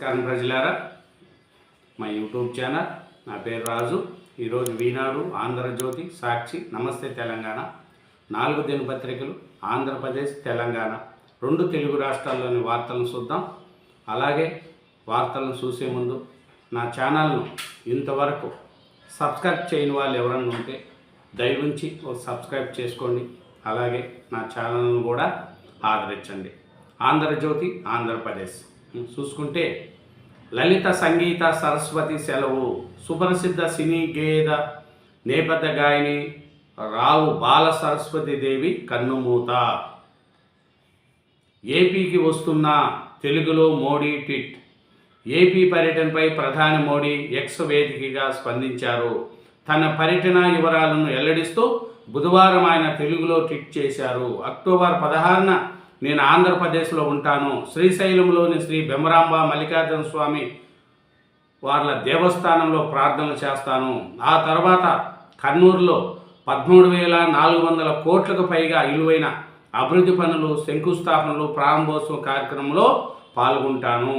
నమస్కారం ప్రజలారా, మా యూట్యూబ్ ఛానల్. నా పేరు రాజు. ఈరోజు ఈనాడు, ఆంధ్రజ్యోతి, సాక్షి, నమస్తే తెలంగాణ 4 దినపత్రికలు ఆంధ్రప్రదేశ్, తెలంగాణ 2 తెలుగు రాష్ట్రాల్లోని వార్తలను చూద్దాం. అలాగే వార్తలను చూసే ముందు నా ఛానల్ను ఇంతవరకు సబ్స్క్రైబ్ చేయని వాళ్ళు ఎవరన్నా ఉంటే దయవుంచి సబ్స్క్రైబ్ చేసుకోండి. అలాగే నా ఛానల్ను కూడా ఆదరించండి. ఆంధ్రజ్యోతి, ఆంధ్రప్రదేశ్ చూసుకుంటే, లలిత సంగీత సరస్వతి సెలవు. సుప్రసిద్ధ సినీ గేయ నేపథ్య గాయని రావు బాల సరస్వతి దేవి కన్నుమూత. ఏపీకి వస్తున్న తెలుగులో మోడీ ట్వీట్. ఏపీ పర్యటనపై ప్రధాని మోడీ ఎక్స్ వేదికగా స్పందించారు. తన పర్యటన వివరాలను వెల్లడిస్తూ బుధవారం ఆయన తెలుగులో ట్వీట్ చేశారు. అక్టోబర్ 16న నేను ఆంధ్రప్రదేశ్లో ఉంటాను. శ్రీశైలంలోని శ్రీ భ్రమరాంబ మల్లికార్జున స్వామి వార్ల దేవస్థానంలో ప్రార్థనలు చేస్తాను. ఆ తర్వాత కర్నూలులో 13,400 కోట్లకు పైగా విలువైన అభివృద్ధి పనులు, శంకుస్థాపనలు, ప్రారంభోత్సవ కార్యక్రమంలో పాల్గొంటాను.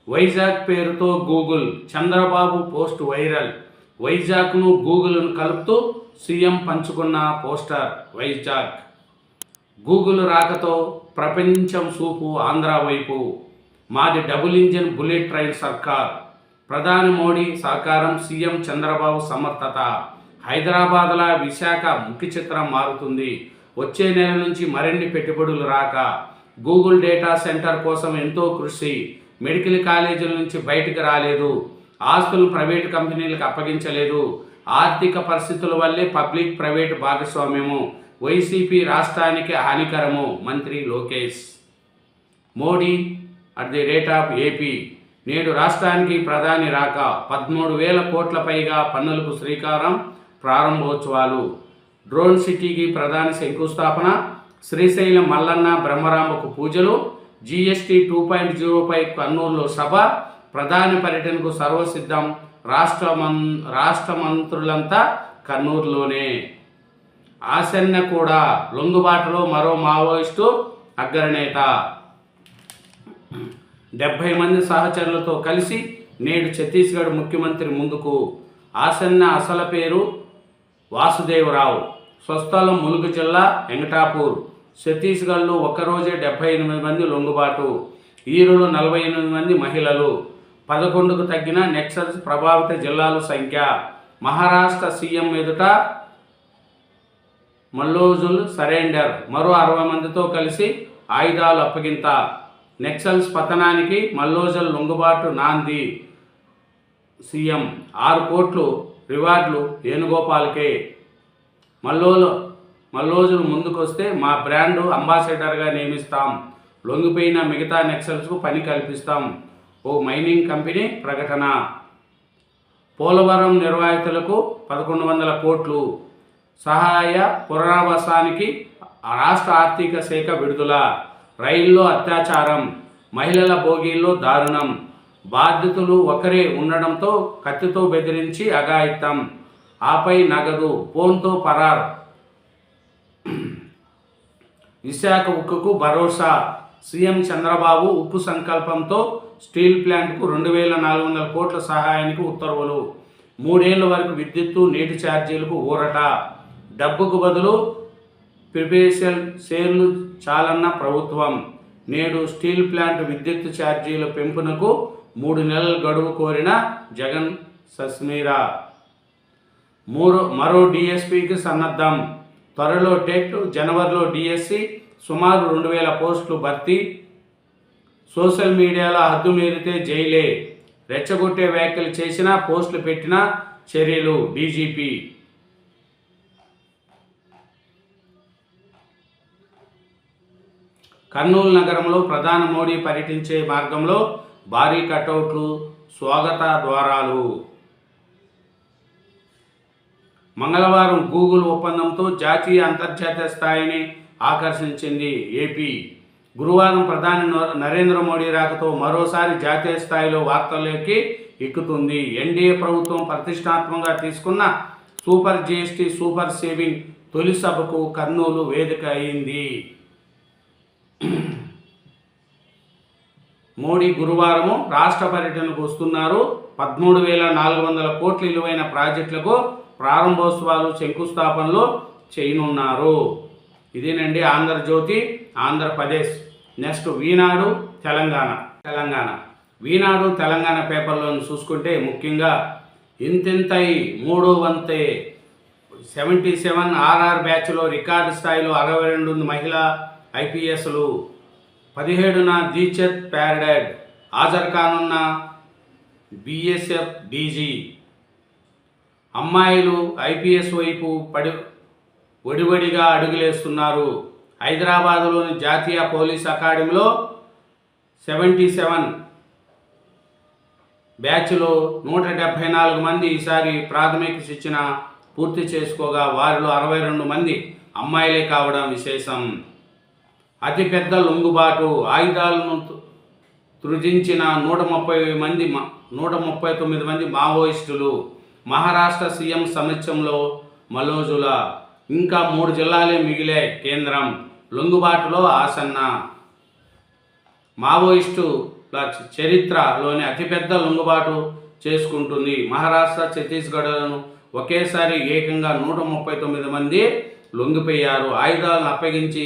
వైజాగ్ పేరుతో గూగుల్. Chandrababu post viral. వైజాగ్ను గూగుల్ను కలుపుతూ సీఎం పంచుకున్న పోస్టర్. వైజాగ్ గూగుల్ రాకతో ప్రపంచం చూపు ఆంధ్ర వైపు. మాది డబుల్ ఇంజిన్ బుల్లెట్ ట్రైన్ సర్కార్. ప్రధాని మోడీ సహకారం, సీఎం చంద్రబాబు సమర్థత. హైదరాబాద్ల విశాఖ ముఖ్య చిత్రం మారుతుంది. వచ్చే నెల నుంచి మరిన్ని పెట్టుబడులు రాక. గూగుల్ డేటా సెంటర్ కోసం ఎంతో కృషి. మెడికల్ కాలేజీల నుంచి బయటకు రాలేదు. ఆస్తులను ప్రైవేటు కంపెనీలకు అప్పగించలేదు. ఆర్థిక పరిస్థితుల వల్లే పబ్లిక్ ప్రైవేటు భాగస్వామ్యము. వైసీపీ రాష్ట్రానికి హానికరము. మంత్రి Lokesh. Modi at the rate of AP. నేడు రాష్ట్రానికి ప్రధాని రాక. 13,000 కోట్ల పైగా పన్నులకు శ్రీకారం. ప్రారంభోత్సవాలు. డ్రోన్ సిటీకి ప్రధాని శంకుస్థాపన. శ్రీశైలం మల్లన్న బ్రహ్మరాంబకు పూజలు. జీఎస్టీ 2.0పై కర్నూలులో సభ. ప్రధాని పర్యటనకు సర్వసిద్ధం. రాష్ట్ర మంత్రులంతా కర్నూలులోనే. ఆసన్న కూడా లొంగుబాటులో మరో మావోయిస్టు అగ్రనేత. 70 మంది సహచరులతో కలిసి నేడు ఛత్తీస్గఢ్ ముఖ్యమంత్రి ముందుకు. ఆసన్న అసలు పేరు వాసుదేవరావు. స్వస్థలం ములుగు జిల్లా వెంకటాపూర్. ఛత్తీస్గఢ్లో ఒక్కరోజే 78 మంది లొంగుబాటు. ఈరులో 48 మంది మహిళలు. 11కు తగ్గిన నెక్సల్స్ ప్రభావిత జిల్లాల సంఖ్య. మహారాష్ట్ర సీఎం ఎదుట మల్లోజుల్ సరెండర్. మరో 60 మందితో కలిసి ఆయుధాలు అప్పగింత. నెక్సల్స్ పతనానికి మల్లోజుల్ లొంగుబాటు నాంది. సీఎం 6 కోట్లు రివార్డులు వేణుగోపాల్కే. మల్లోజులు ముందుకొస్తే మా బ్రాండ్ అంబాసిడర్గా నియమిస్తాం. లొంగిపోయిన మిగతా నెక్సల్స్కు పని కల్పిస్తాం. ఓ మైనింగ్ కంపెనీ ప్రకటన. పోలవరం నిర్వాహితులకు 1,100 కోట్లు సహాయ పునరావాసానికి రాష్ట్ర ఆర్థిక శాఖ విడుదల. రైల్లో అత్యాచారం. మహిళల బోగీల్లో దారుణం. బాధితులు ఒకరే ఉండడంతో కత్తితో బెదిరించి అఘాయిత్యం. ఆపై నగదు, ఫోన్తో పరార్. విశాఖ ఉక్కుకు భరోసా. సీఎం చంద్రబాబు ఉక్కు సంకల్పంతో స్టీల్ ప్లాంట్కు 2,400 కోట్ల సహాయానికి ఉత్తర్వులు. 3 ఏళ్ల వరకు విద్యుత్తు, నీటి ఛార్జీలకు ఊరట. డబ్బుకు బదులు ప్రిఫరెన్షియల్ షేర్లు చాలన్న ప్రభుత్వం. నేడు స్టీల్ ప్లాంట్ విద్యుత్ ఛార్జీల పెంపునకు 3 నెలల గడువు కోరిన జగన్ సస్మీరా. మరో డిఎస్పీకి సన్నద్ధం. త్వరలో టెట్. జనవరిలో డిఎస్సి. సుమారు 2,000 పోస్టులు భర్తీ. సోషల్ మీడియాలో హద్దు మీరితే జైలే. రెచ్చగొట్టే వ్యాఖ్యలు చేసినా, పోస్టులు పెట్టినా చర్యలు. డీజీపీ. కర్నూలు నగరంలో ప్రధాని మోడీ పర్యటించే మార్గంలో భారీ కటౌట్లు, స్వాగత ద్వారాలు. మంగళవారం గూగుల్ ఒప్పందంతో జాతీయ, అంతర్జాతీయ స్థాయిని ఆకర్షించింది ఏపీ. గురువారం ప్రధాని నరేంద్ర మోడీ రాకతో మరోసారి జాతీయ స్థాయిలో వార్తల్లోకి ఎక్కుతుంది. ఎన్డీఏ ప్రభుత్వం ప్రతిష్టాత్మకంగా తీసుకున్న సూపర్ జీఎస్టీ, సూపర్ సేవింగ్ తొలి సభకు కర్నూలు వేదిక అయింది. మోడీ గురువారము రాష్ట్ర పర్యటనకు వస్తున్నారు. 13,400 కోట్ల విలువైన ప్రాజెక్టులకు ప్రారంభోత్సవాలు, శంకుస్థాపనలు చేయనున్నారు. ఇదేనండి ఆంధ్రజ్యోతి, ఆంధ్రప్రదేశ్. నెక్స్ట్ ఈనాడు తెలంగాణ. ఈనాడు తెలంగాణ పేపర్లో చూసుకుంటే ముఖ్యంగా ఇంతింతై మూడో వంతే 77 ఆర్ఆర్ బ్యాచ్లో రికార్డు స్థాయిలో 62 మహిళా ఐపీఎస్లు. 17న దీక్షత్ ప్యారడైడ్ హాజరు కానున్న బీఎస్ఎఫ్ డీజీ. అమ్మాయిలు ఐపీఎస్ వైపు వడివడిగా అడుగులేస్తున్నారు. హైదరాబాదులోని జాతీయ పోలీస్ అకాడమీలో 77 బ్యాచ్లో 174 మంది ఈసారి ప్రాథమిక శిక్షణ పూర్తి చేసుకోగా వారిలో 62 మంది అమ్మాయిలే కావడం విశేషం. అతిపెద్ద లొంగుబాటు, ఆయుధాలను త్రుజించిన 139 మంది మావోయిస్టులు. మహారాష్ట్ర సీఎం సమక్షంలో మలోజుల. ఇంకా 3 జిల్లాలే మిగిలే కేంద్రం లొంగుబాటులో ఆసన్న. మావోయిస్టుల చరిత్రలోని అతిపెద్ద లొంగుబాటు చేసుకుంటుంది. మహారాష్ట్ర, ఛత్తీస్గఢ్లను ఒకేసారి ఏకంగా 139 మంది లొంగిపోయారు. ఆయుధాలను అప్పగించి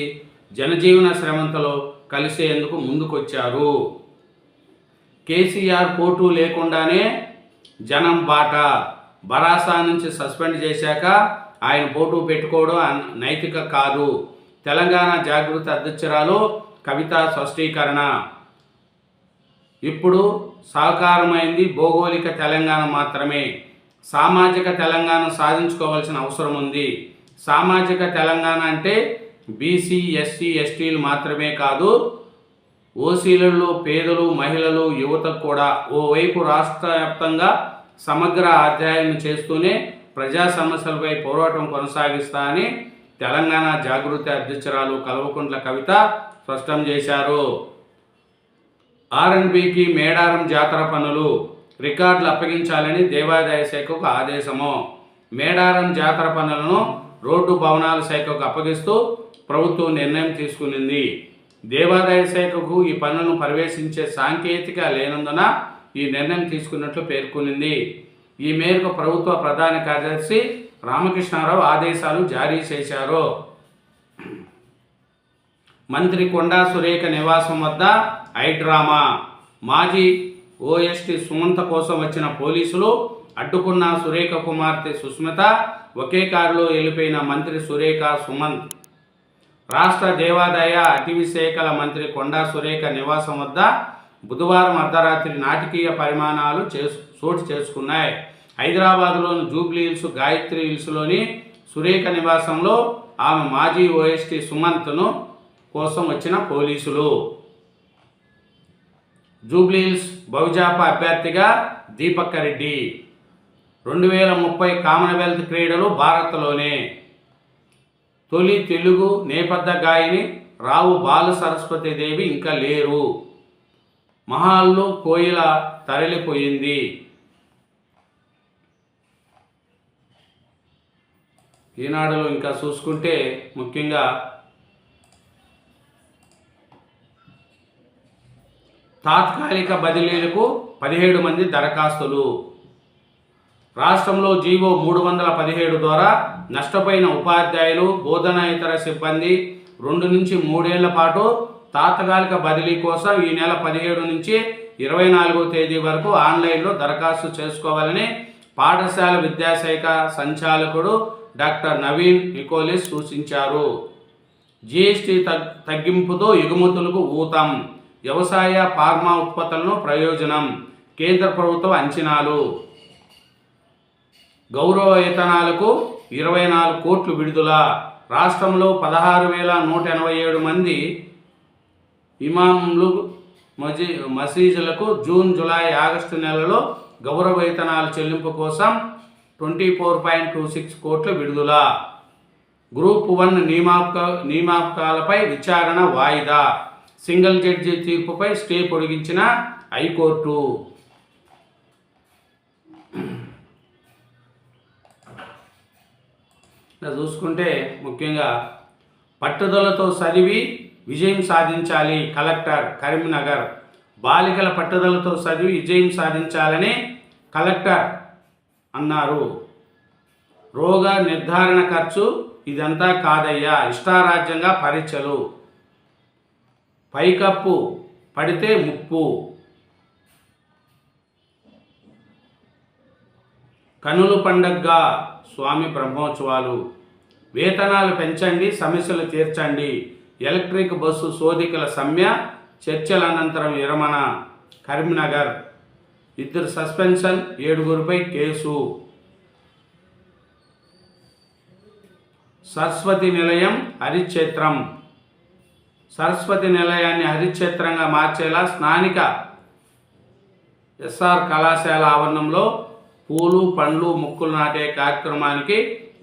జనజీవన శ్రమంతలో కలిసేందుకు ముందుకొచ్చారు. కేసీఆర్ పోటు లేకుండానే జనం బాట. భరాసా నుంచి సస్పెండ్ చేశాక ఆయన పోటు పెట్టుకోవడం నైతిక కాదు. తెలంగాణ జాగృతి అధ్యక్షురాలు కవిత స్పష్టీకరణ. ఇప్పుడు సాకారమైంది భౌగోళిక తెలంగాణ మాత్రమే. సామాజిక తెలంగాణ సాధించుకోవాల్సిన అవసరం ఉంది. సామాజిక తెలంగాణ అంటే బీసీ, ఎస్సీ, ఎస్టీలు మాత్రమే కాదు, ఓసీలలో పేదలు, మహిళలు, యువతకు కూడా. ఓవైపు రాష్ట్ర వ్యాప్తంగా సమగ్ర అధ్యయనం చేస్తూనే ప్రజా సమస్యలపై పోరాటం కొనసాగిస్తా అని తెలంగాణ జాగృతి అధ్యక్షురాలు కల్వకుంట్ల కవిత స్పష్టం చేశారు. ఆర్ఎండ్బికి మేడారం జాతర పనులు రికార్డులు అప్పగించాలని దేవాదాయ శాఖకు ఆదేశము. మేడారం జాతర పనులను రోడ్డు భవనాల శాఖకు అప్పగిస్తూ ప్రభుత్వం నిర్ణయం తీసుకునింది. దేవాదాయ శాఖకు ఈ పనులను పర్యవేక్షించే సాంకేతిక లేనందున ఈ నిర్ణయం తీసుకున్నట్లు పేర్కొనింది. ఈ మేరకు ప్రభుత్వ ప్రధాన కార్యదర్శి రామకృష్ణారావు ఆదేశాలు జారీ చేశారు. మంత్రి కొండా సురేఖ నివాసం వద్ద హైడ్రామా. మాజీ ఓఎస్టీ సుమంత కోసం వచ్చిన పోలీసులు అడ్డుకున్న సురేఖ కుమార్తె సుస్మిత. ఒకే కారులో వెళ్ళిపోయిన మంత్రి సురేఖ, సుమంత్. రాష్ట్ర దేవాదాయ అటవీ శాఖల మంత్రి కొండా సురేఖ నివాసం వద్ద బుధవారం అర్ధరాత్రి నాటకీయ పరిమాణాలు చోటు చేసుకున్నాయి. హైదరాబాద్లోని జూబ్లీ హిల్స్, గాయత్రి హిల్స్లోని సురేఖ నివాసంలో ఆమె మాజీ ఓఎస్టీ సుమంత్ను కోసం వచ్చిన పోలీసులు. జూబ్లీ హిల్స్ బహుజాపా అభ్యర్థిగా దీపక్ రెడ్డి. 2030 కామన్వెల్త్ క్రీడలు భారత్లోనే. తొలి తెలుగు నేపథ్య గాయని రావు బాల సరస్వతి దేవి ఇంకా లేరు. మహాల్లో కోయిల తరలిపోయింది. ఈనాడులో ఇంకా చూసుకుంటే ముఖ్యంగా తాత్కాలిక బదిలీలకు 17 మంది దరఖాస్తులు. రాష్ట్రంలో జీవో 317 ద్వారా నష్టపోయిన ఉపాధ్యాయులు, బోధనేతర సిబ్బంది 2 నుంచి 3 ఏళ్ల పాటు తాత్కాలిక బదిలీ కోసం ఈ నెల 17 నుంచి 24వ తేదీ వరకు ఆన్లైన్లో దరఖాస్తు చేసుకోవాలని పాఠశాల విద్యాశాఖ సంచాలకుడు డాక్టర్ నవీన్ నికోలిస్ సూచించారు. జీఎస్టీ తగ్గింపుతో ఎగుమతులకు ఊతం. వ్యవసాయ, ఫార్మా ఉత్పత్తులను ప్రయోజనం. కేంద్ర ప్రభుత్వ అంచనాలు. గౌరవ వేతనాలకు 24 కోట్లు విడుదల. రాష్ట్రంలో 16,187 మంది ఇమాంలు, మసీదులకు జూన్, జూలై, ఆగస్టు నెలలో గౌరవ వేతనాల చెల్లింపు కోసం 24.26 కోట్ల విడుదల. గ్రూప్ 1 నియామకాలపై విచారణ వాయిదా. సింగిల్ జడ్జి తీర్పుపై స్టే పొడిగించిన హైకోర్టు. చూసుకుంటే ముఖ్యంగా పట్టుదలతో చదివి విజయం సాధించాలి. కలెక్టర్ కరీంనగర్. బాలికల పట్టుదలతో చదివి విజయం సాధించాలని కలెక్టర్ అన్నారు. రోగ నిర్ధారణ ఖర్చు ఇదంతా కాదయ్యా, ఇష్టారాజ్యంగా పరీక్షలు, పైకప్పు పడితే ముప్పు, కనుల పండగగా స్వామి బ్రహ్మోత్సవాలు, వేతనాలు పెంచండి, సమస్యలు తీర్చండి, ఎలక్ట్రిక్ బస్సు శోధికుల సమ్మె, చర్చల అనంతరం విరమణ, కరీంనగర్ 2 సస్పెన్షన్, 7గురిపై కేసు, సరస్వతి నిలయం హరిక్షేత్రం, సరస్వతి నిలయాన్ని హరిక్షేత్రంగా మార్చేలా స్థానిక ఎస్ఆర్ కళాశాల ఆవరణంలో పూలు పండ్లు మొక్కలు నాటే కార్యక్రమానికి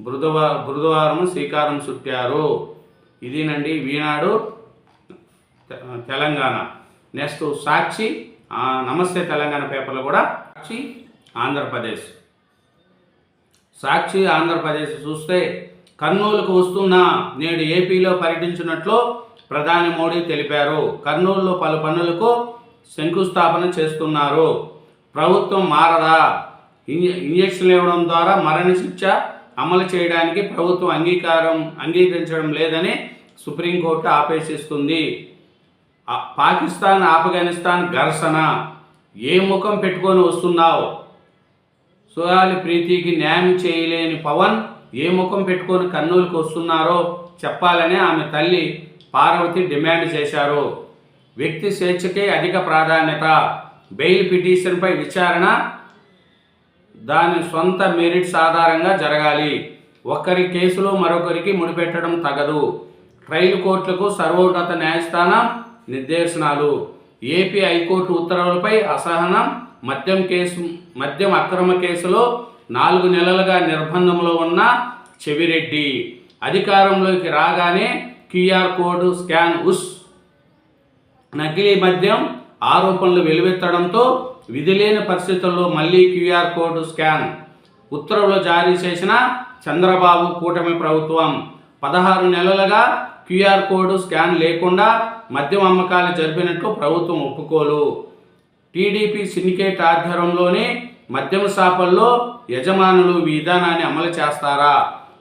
బుధవారం శ్రీకారం చుట్టారు. ఇదేనండి ఈనాడు తెలంగాణ. నెక్స్ట్ సాక్షి, నమస్తే తెలంగాణ పేపర్లో కూడా సాక్షి ఆంధ్రప్రదేశ్. సాక్షి ఆంధ్రప్రదేశ్ చూస్తే కర్నూలుకు వస్తున్న నేడు ఏపీలో పర్యటించినట్లు ప్రధాని మోడీ తెలిపారు. కర్నూలులో పలు పనులకు శంకుస్థాపన చేస్తున్నారు. ప్రభుత్వం మారదా, ఇంజక్షన్లు ఇవ్వడం ద్వారా మరణశిక్ష అమలు చేయడానికి ప్రభుత్వం అంగీకరించడం లేదని సుప్రీంకోర్టు ఆపేసిస్తుంది. పాకిస్తాన్ ఆఫ్ఘనిస్తాన్ ఘర్షణ, ఏ ముఖం పెట్టుకొని వస్తున్నావు? సోయాలి ప్రీతికి న్యాయం చేయలేని పవన్ ఏ ముఖం పెట్టుకొని కర్నూలుకు వస్తున్నారో చెప్పాలని ఆమె తల్లి పార్వతి డిమాండ్ చేశారు. వ్యక్తి స్వేచ్ఛకే అధిక ప్రాధాన్యత, బెయిల్ పిటిషన్పై విచారణ దాని సొంత మెరిట్స్ ఆధారంగా జరగాలి, ఒక్కరి కేసులో మరొకరికి ముడిపెట్టడం తగదు, ట్రయల్ కోర్టులకు సర్వోన్నత న్యాయస్థానం నిర్దేశనాలు, ఏపీ హైకోర్టు ఉత్తర్వులపై అసహనం, మద్యం అక్రమ కేసులో 4 నెలలుగా నిర్బంధంలో ఉన్న చెవిరెడ్డి అధికారంలోకి రాగానే క్యూఆర్ కోడ్ స్కాన్ నకిలీ మద్యం ఆరోపణలు వెలువెత్తడంతో విధిలేని పరిస్థితుల్లో మళ్ళీ క్యూఆర్ కోడ్ స్కాన్ ఉత్తర్వులు జారీ చేసిన చంద్రబాబు కూటమి ప్రభుత్వం 16 నెలలుగా క్యూఆర్ కోడ్ స్కాన్ లేకుండా మద్యం అమ్మకాలు జరిపినట్లు ప్రభుత్వం ఒప్పుకోలు. టీడీపీ సిండికేట్ ఆధ్వర్యంలోనే మద్యం షాపుల్లో యజమానులు విధానాన్ని అమలు చేస్తారా?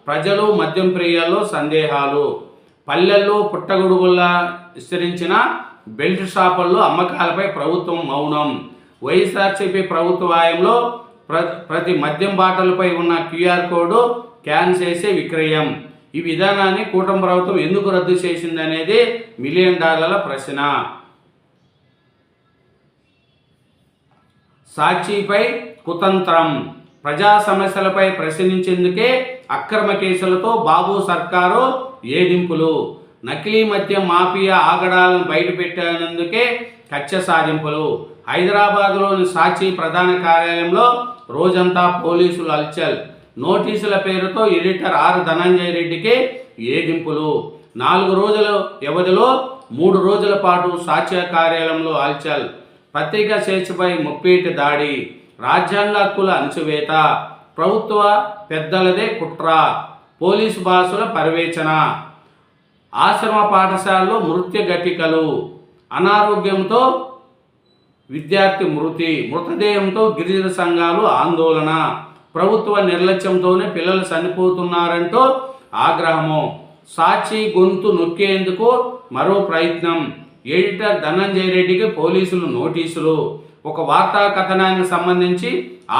ప్రజలు మద్యం ప్రియుల్లో సందేహాలు. పల్లెల్లో పుట్టగొడుగుల్లా విస్తరించిన బెల్ట్ షాపుల్లో అమ్మకాలపై ప్రభుత్వం మౌనం. వైఎస్ఆర్సీపీ ప్రభుత్వ హయాంలో ప్రతి మద్యం బాటలపై ఉన్న క్యూఆర్ కోడ్ స్కాన్ చేసే విక్రయం. ఈ విధానాన్ని కూటమి ప్రభుత్వం ఎందుకు రద్దు చేసిందనేది $1 మిలియన్ ప్రశ్న. సాక్షిపై కుతంత్రం, ప్రజా సమస్యలపై ప్రశ్నించేందుకే అక్రమ కేసులతో బాబు సర్కారు ఏదింపులు, నకిలీ మద్యం మాఫియా ఆగడాలను బయటపెట్టేందుకే కక్ష సాధింపులు. హైదరాబాద్లోని సాక్షి ప్రధాన కార్యాలయంలో రోజంతా పోలీసులు హల్చల్. నోటీసుల పేరుతో ఎడిటర్ ఆర్ ధనంజయ రెడ్డికి ఏదింపులు. 4 రోజుల వ్యవధిలో 3 రోజుల పాటు సాక్ష్య కార్యాలయంలో హల్చల్. పత్రికా స్వేచ్ఛపై ముప్పేటి దాడి, రాజ్యాంగ హక్కుల అణచివేత, ప్రభుత్వ పెద్దలదే కుట్ర, పోలీసు బాసుల పర్యవేక్షణ, ఆశ్రమ పాఠశాలలో మృత్యుఘటికలు, అనారోగ్యంతో విద్యార్థి మృతదేహంతో గిరిజన సంఘాలు ఆందోళన, ప్రభుత్వ నిర్లక్ష్యంతోనే పిల్లలు చనిపోతున్నారంటూ ఆగ్రహము, సాక్షి గొంతు నొక్కేందుకు మరో ప్రయత్నం, ఎడిటర్ ధనంజయ రెడ్డికి పోలీసులు నోటీసులు, ఒక వార్తా కథనానికి సంబంధించి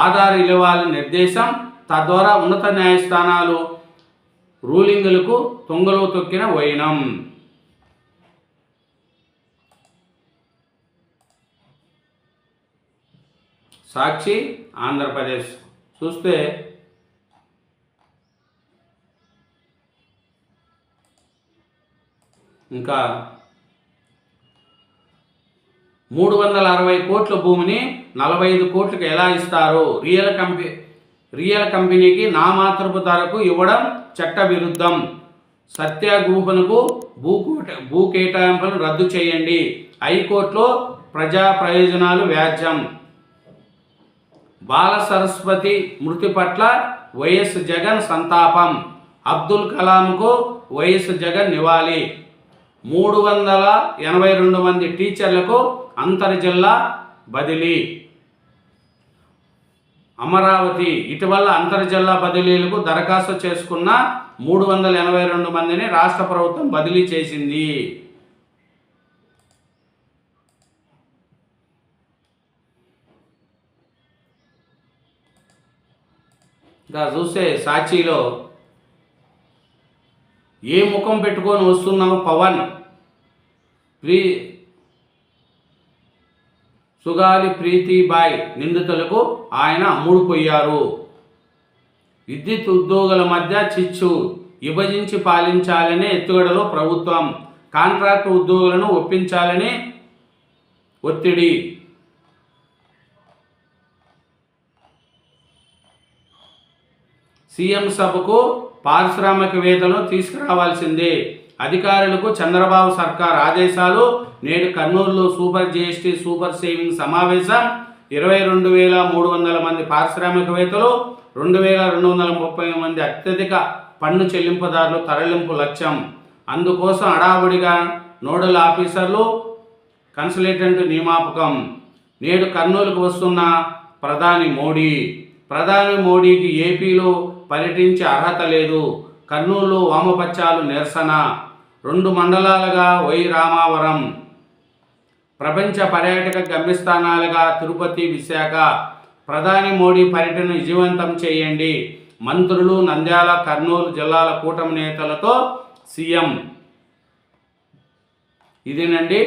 ఆధార్ ఇవ్వాలని నిర్దేశం, తద్వారా ఉన్నత న్యాయస్థానాలు రూలింగులకు తొంగలో తొక్కిన వైనం. సాక్షి ఆంధ్రప్రదేశ్ చూస్తే ఇంకా 360 కోట్ల భూమిని 45 కోట్లకు ఎలా ఇస్తారు? రియల్ కంపెనీకి నామాత్రపు ధరకు ఇవ్వడం చట్ట విరుద్ధం. సత్యగ్రూపునకు భూ కేటాయింపులను రద్దు చేయండి. హైకోర్టులో ప్రజా ప్రయోజనాలు వ్యాజ్యం. బాల సరస్వతి మృతి పట్ల వైఎస్ జగన్ సంతాపం. అబ్దుల్ కలాంకు వైఎస్ జగన్ నివాళి. 382 మంది టీచర్లకు అంతర్జిల్లా బదిలీ. అమరావతి ఇటీవల అంతర్జిల్లా బదిలీలకు దరఖాస్తు చేసుకున్న 382 మందిని రాష్ట్ర ప్రభుత్వం బదిలీ చేసింది. ఇంకా చూస్తే సాక్షిలో ఏ ముఖం పెట్టుకొని వస్తున్నావు పవన్, సుగాలి ప్రీతిబాయ్ నిందితులకు ఆయన అమ్ముడుపోయారు. విద్యుత్ ఉద్యోగుల మధ్య చిచ్చు, విభజించి పాలించాలనే ఎత్తుగడలో ప్రభుత్వం, కాంట్రాక్ట్ ఉద్యోగులను ఒప్పించాలని ఒత్తిడి. సీఎం సభకు పారిశ్రామికవేత్తలను తీసుకురావాల్సిందే, అధికారులకు చంద్రబాబు సర్కార్ ఆదేశాలు. నేడు కర్నూలులో సూపర్ జీఎస్టీ సూపర్ సేవింగ్ సమావేశం. 22,300 మంది పారిశ్రామికవేత్తలు, 2,230 మంది అత్యధిక పన్ను చెల్లింపుదారులు తరలింపు లక్ష్యం. అందుకోసం హడావుడిగా నోడల్ ఆఫీసర్లు, కన్సల్టెంట్ నియామకం. నేడు కర్నూలుకు వస్తున్న ప్రధాని మోడీకి ఏపీలో పర్యటించే అర్హత లేదు. కర్నూలులో వామపక్షాలు నిరసన. 2 మండలాలుగా రామావరం. ప్రపంచ పర్యాటక గమ్యస్థానాలుగా తిరుపతి, విశాఖ. ప్రధాని మోడీ పర్యటన విజయవంతం చేయండి. మంత్రులు, నంద్యాల, కర్నూలు జిల్లాల కూటమి నేతలతో సీఎం. ఇదేనండి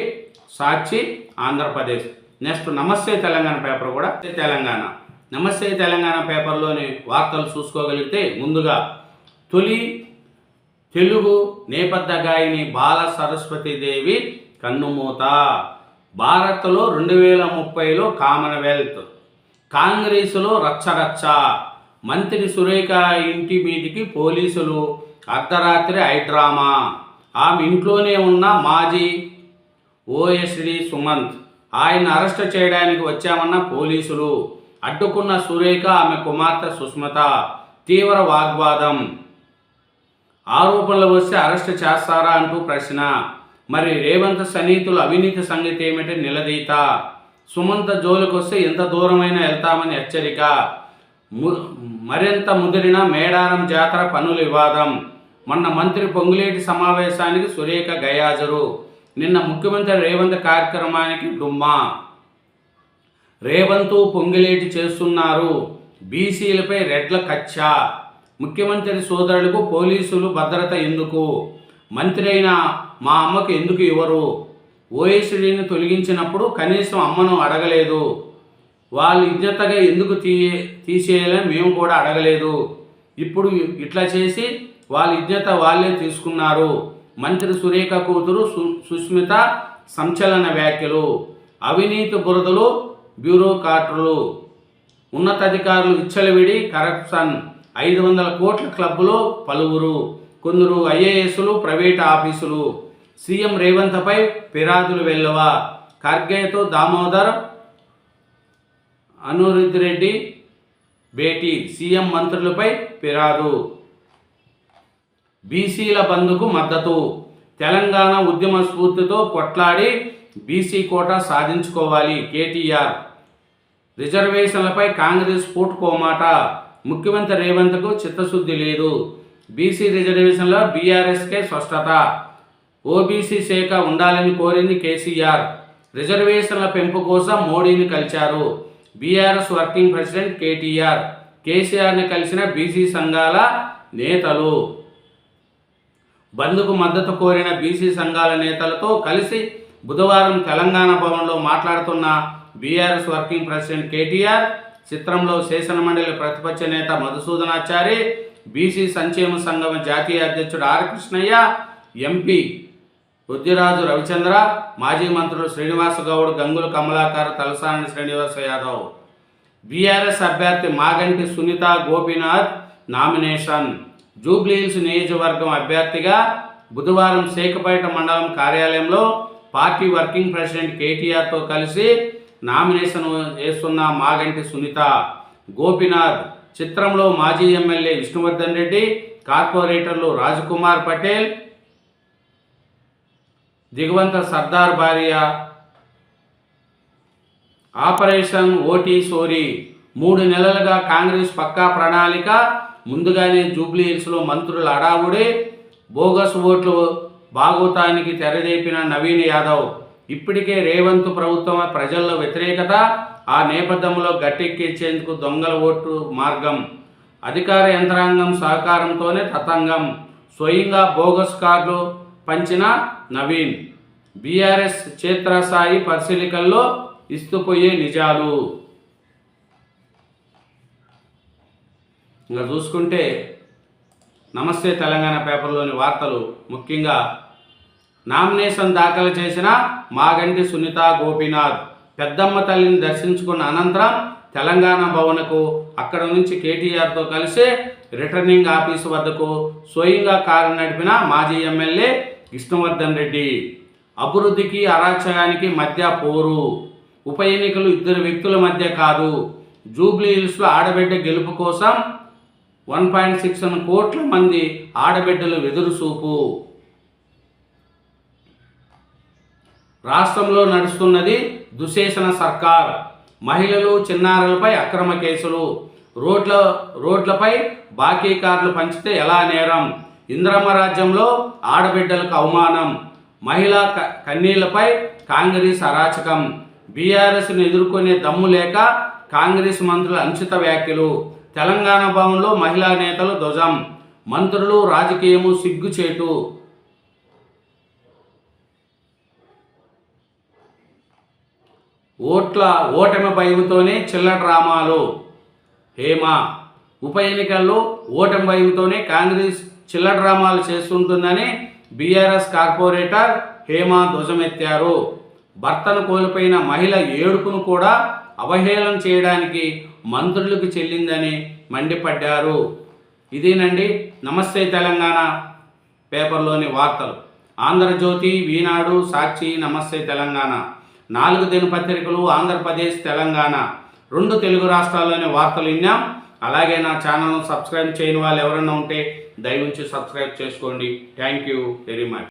సాక్షి ఆంధ్రప్రదేశ్. నెక్స్ట్ నమస్తే తెలంగాణ పేపర్ కూడా నమస్తే తెలంగాణ పేపర్లోని వార్తలు చూసుకోగలిగితే, ముందుగా తొలి తెలుగు నేపథ్య గాయని బాల సరస్వతీదేవి కన్నుమూత. భారత్లో 2030లో కామన్వెల్త్. కాంగ్రెసులో రచ్చరచ్చ. మంత్రి సురేఖ ఇంటి మీదికి పోలీసులు, అర్ధరాత్రి హైడ్రామా. ఆమె ఇంట్లోనే ఉన్న మాజీ ఓఎస్డి సుమంత్, ఆయన అరెస్ట్ చేయడానికి వచ్చామన్న పోలీసులు. అడ్డుకున్న సురేఖ, ఆమె కుమార్తె సుస్మిత. తీవ్ర వాగ్వాదం. ఆరోపణలు వస్తే అరెస్ట్ చేస్తారా అంటూ ప్రశ్న. మరి రేవంత్ సన్నిహితుల అవినీతి సంగతి ఏమిటి నిలదీత. సుమంత జోలికి వస్తే ఎంత దూరమైనా వెళ్తామని హెచ్చరిక. మరింత ముదిరిన మేడారం జాతర పనుల వివాదం. మొన్న మంత్రి పొంగులేటి సమావేశానికి సురేఖ గయాజరు. నిన్న ముఖ్యమంత్రి రేవంత్ కార్యక్రమానికి డుమ్మా. రేవంత్ పొంగులేటి చేస్తున్నారు బీసీలపై రెడ్ల కచ్చ. ముఖ్యమంత్రి సోదరులకు పోలీసులు భద్రత ఎందుకు? మంత్రి అయిన మా అమ్మకు ఎందుకు ఇవ్వరు? ఓఎస్డీని తొలగించినప్పుడు కనీసం అమ్మను అడగలేదు. వాళ్ళు ఇజ్జతగా ఎందుకు తీసేయాలని మేము కూడా అడగలేదు. ఇప్పుడు ఇట్లా చేసి వాళ్ళ ఇజ్జత వాళ్ళే తీసుకున్నారు. మంత్రి సురేఖ కూతురు సుస్మిత సంచలన వ్యాఖ్యలు. అవినీతి బురదలు, బ్యూరోక్రాట్లు, ఉన్నతాధికారులు విచ్చలవిడి కరప్షన్. 500 కోట్ల క్లబ్బులో పలువురు, కొందరు ఐఏఎస్లు, ప్రైవేట్ ఆఫీసులు. సీఎం రేవంత్పై ఫిర్యాదులు వెల్లవా. ఖర్గేతో దామోదర్ అనిరుద్ రెడ్డి భేటీ. సీఎం మంత్రులపై ఫిర్యాదు. బీసీల బంద్కు మద్దతు. తెలంగాణ ఉద్యమ స్ఫూర్తితో కొట్లాడి బీసీ కోటా సాధించుకోవాలి కేటీఆర్. రిజర్వేషన్లపై కాంగ్రెస్ పూటుకోమాట. ముఖ్యమంత్రి రేవంత్కు చిత్తశుద్ధి లేదు. బీసీ రిజర్వేషన్లో బీఆర్ఎస్కే స్పష్టత. ఓబీసీ శాఖ ఉండాలని కోరింది కేసీఆర్. రిజర్వేషన్ల పెంపు కోసం మోడీని కలిశారు బీఆర్ఎస్ వర్కింగ్ ప్రెసిడెంట్ కేటీఆర్. కేసీఆర్ని కలిసిన బీసీ సంఘాల నేతలు. బంద్కు మద్దతు కోరిన బీసీ సంఘాల నేతలతో కలిసి బుధవారం తెలంగాణ భవన్లో మాట్లాడుతున్న బీఆర్ఎస్ వర్కింగ్ ప్రెసిడెంట్ కేటీఆర్. చిత్రంలో శాసనమండలి ప్రతిపక్ష నేత మధుసూదనాచారి, బీసీ సంక్షేమ సంఘం జాతీయ అధ్యక్షుడు ఆర్ కృష్ణయ్య, ఎంపీ వృద్ధిరాజు రవిచంద్ర, మాజీ మంత్రులు శ్రీనివాస్ గౌడ్, గంగుల కమలాకర్, తలసాని శ్రీనివాస్ యాదవ్. బీఆర్ఎస్ అభ్యర్థి మాగంటి సునీత గోపీనాథ్ నామినేషన్. జూబ్లీహిల్స్ నియోజకవర్గం అభ్యర్థిగా బుధవారం శేఖపేట మండలం కార్యాలయంలో పార్టీ వర్కింగ్ ప్రెసిడెంట్ కేటీఆర్తో కలిసి నామినేషన్ వేస్తున్న మాగంటి సునీత గోపీనాథ్. చిత్రంలో మాజీ ఎమ్మెల్యే విష్ణువర్ధన్ రెడ్డి, కార్పొరేటర్లు రాజ్కుమార్ పటేల్, దిగవంత సర్దార్ భార్య ఆపరేషన్ ఓటీ సోరీ 3 నెలలుగా కాంగ్రెస్ పక్కా ప్రణాళిక. ముందుగానే జూబ్లీ హిల్స్లో మంత్రుల అడావుడి. బోగస్ ఓట్లు బాగోతానికి తెరదేపిన నవీన్ యాదవ్. ఇప్పటికే రేవంత్ ప్రభుత్వం ప్రజల్లో వ్యతిరేకత. ఆ నేపథ్యంలో గట్టెక్కించేందుకు దొంగల ఓటు మార్గం. అధికార యంత్రాంగం సహకారంతోనే తతంగం. స్వయంగా బోగస్ కార్డులు పంచిన నవీన్. బీఆర్ఎస్ క్షేత్రస్థాయి పరిశీలికల్లో ఇస్తుపోయే నిజాలు. ఇంకా చూసుకుంటే నమస్తే తెలంగాణ పేపర్లోని వార్తలు ముఖ్యంగా నామినేషన్ దాఖలు చేసిన మాగంటి సునీత గోపీనాథ్ పెద్దమ్మ తల్లిని దర్శించుకున్న అనంతరం తెలంగాణ భవన్కు అక్కడ నుంచి కేటీఆర్తో కలిసి రిటర్నింగ్ ఆఫీసు వద్దకు స్వయంగా కారు నడిపిన మాజీ ఎమ్మెల్యే విష్ణువర్ధన్ రెడ్డి. అభివృద్ధికి అరాచకానికి మధ్య పోరు. ఉప ఎన్నికలు 2 వ్యక్తుల మధ్య కాదు. జూబ్లీ హిల్స్లో ఆడబిడ్డ గెలుపు కోసం 1.6 కోట్ల మంది ఆడబిడ్డలు ఎదురుచూపు. రాష్ట్రంలో నడుస్తున్నది దుశ్శాసన సర్కార్. మహిళలు చిన్నారులపై అక్రమ కేసులు. రోడ్లపై బాకీ కార్లు పంచితే ఎలా నేరం. ఇంద్రమ్మ రాజ్యంలో ఆడబిడ్డలకు అవమానం. మహిళా కన్నీళ్లపై కాంగ్రెస్ అరాచకం. బీఆర్ఎస్ను ఎదుర్కొనే దమ్ము లేక కాంగ్రెస్ మంత్రుల అనుచిత వ్యాఖ్యలు. తెలంగాణ భవన్లో మహిళా నేతలు ధ్వజం. మంత్రులు రాజకీయము సిగ్గుచేటు. ఓటమి భయంతోనే చిల్లర డ్రామాలు. హేమ ఉప ఎన్నికల్లో ఓటమి భయంతోనే కాంగ్రెస్ చిల్లర డ్రామాలు చేస్తుంటుందని బీఆర్ఎస్ కార్పొరేటర్ హేమ ధ్వజమెత్తారు. భర్తను కోల్పోయిన మహిళ ఏడుపును కూడా అవహేళన చేయడానికి మంత్రులకు చెల్లిందని మండిపడ్డారు. ఇదేనండి నమస్తే తెలంగాణ పేపర్లోని వార్తలు. ఆంధ్రజ్యోతి, ఈనాడు, సాక్షి, నమస్తే తెలంగాణ 4 దినపత్రికలు ఆంధ్రప్రదేశ్, తెలంగాణ 2 తెలుగు రాష్ట్రాల్లోని వార్తలు విన్నాం. అలాగే నా ఛానల్ను సబ్స్క్రైబ్ చేయని వాళ్ళు ఎవరైనా ఉంటే దయవుంచి సబ్స్క్రైబ్ చేసుకోండి. Thank you very much.